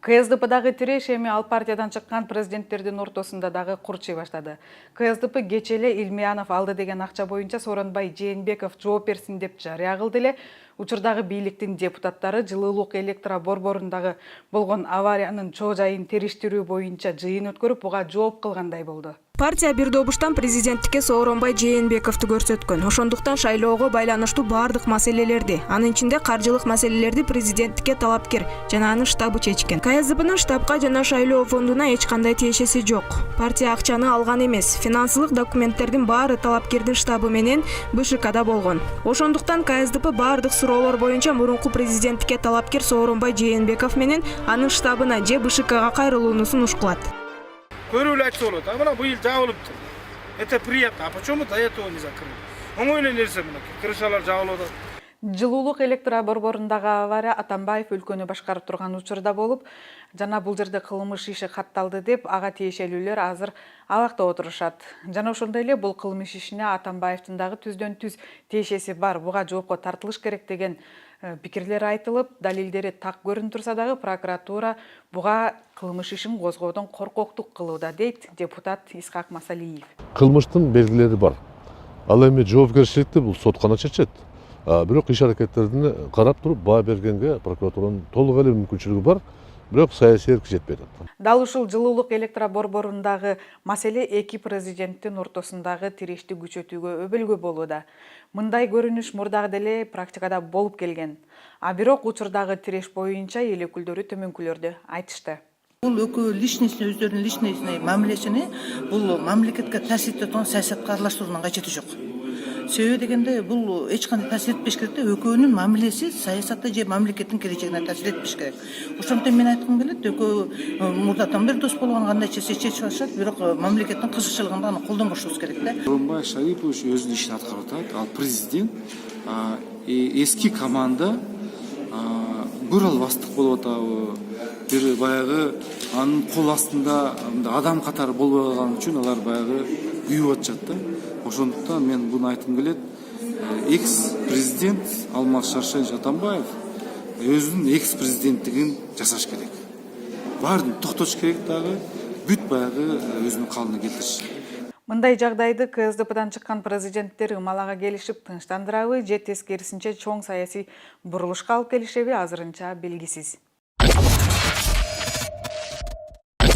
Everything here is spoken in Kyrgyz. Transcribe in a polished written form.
КСДП-дагы тиреш эми ал партиядан чыккан президенттердин ортосунда дагы курчуй баштады. КСДП кече эле Илмиянов алды деген акча боюнча Сооронбай Жээнбеков жооп берсин деп жарыя кылды эле. Учурдагы бийликтин депутаттары жылуулук электро борборундагы болгон авариянын чоо жайын териштирүү боюнча жыйын өткөрүп, буга жооп кылгандай болду. Партия бир добуштан президенттикке Сооронбай Жээнбековду көрсөткөн. Ошондуктан шайлоого байланыштуу бардык маселелерди, анын ичинде каржылык маселелерди президенттикке талапкер жана анын штабы чечкен. КСДПнын штабка жана шайлоо фондуна эч кандай тиешеси жок. Партия акчаны алган эмес. Финансылык документтердин баары талапкердин штабы менен БШКда болгон. Ошондуктан КСДП бардык суроолор боюнча мурунку президенттикке талапкер Сооронбай Жээнбеков менен анын штабына же БШКга кайрылууну сунуш кылат. Көрүүл айтса болот. А мына быйыл жабылыптыр. Это приятно. А почему до этого не закрыли? Оңой эле нерсе мына крышалар жабылып. Жылуулук электро борборундагы авария Атамбаев өлкөнү башкарып турган учурда болуп, жана бул жерде кылмыш иши катталды деп ага тиешелүүлөр азыр абакта отурушат. Жана ошондой эле бул кылмыш ишине Атамбаевдин дагы түздөн түз тиешеси бар, буга жоопко тартылыш керек деген пикирлер айтылып, далилдери так көрүнүп турса дагы прокуратура буга кылмыш ишин козгоодон коркоктук кылууда, дейт депутат Исхак Масалиев. Кылмыштын белгилери бар. Ал эми жоопкерчиликти бул сот гана чечет. Бирок иш аракеттерин карап туруп баа бергенге прокуратуранын толук эле мүмкүнчүлүгү бар. Бирок саясий эрк жетпей атат. Дал ушул жылуулук электро борборундагы маселе эки президенттин ортосундагы тирешти күчөтүүгө өбөлгө болууда. Мындай көрүнүш мурдагы деле практикада болуп келген. А бирок учурдагы тиреш боюнча эл өкүлдөрү төмөнкүлөрдү айтышты. Бул экөө личностный өздөрүнүн личностный мамилесини бул мамлекетке таасир этип турган саясатка аралаштырууунун кажети жок. Себеби дегенде бул эч кандай таасир этпеш керек да, экөөнүн мамилеси саясатта же мамлекеттин келечегине таасир этпеш керек. Ошондуктан мен айткым келет, экөө мурдатан бери дос болгон кандай чечип алышат, бирок мамлекеттин кызыкчылыгын дагы колдонбошубуз керек да. Сооронбай Шарипович өзүнүн ишин аткарып атат. Ал президент эски команда бир албастык болуп атабы, бир баягы анын кол астында адам катары болбой калган үчүн алар баягы күйүп атышат да. Ошондуктан мен буну айткым келет. Экс-президент Алмаз Шаршенович Атамбаев өзүнүн экс-президенттигин жасаш керек. Баарын токтотуш керек дагы, бүт баягы өзүнүн калыбына келтириш. Мындай жагдайды КСДПдан чыккан президенттер ымалага келишип тынчтандырабы же тескерисинче чоң саясий бурулушка алып келишеби азырынча белгисиз.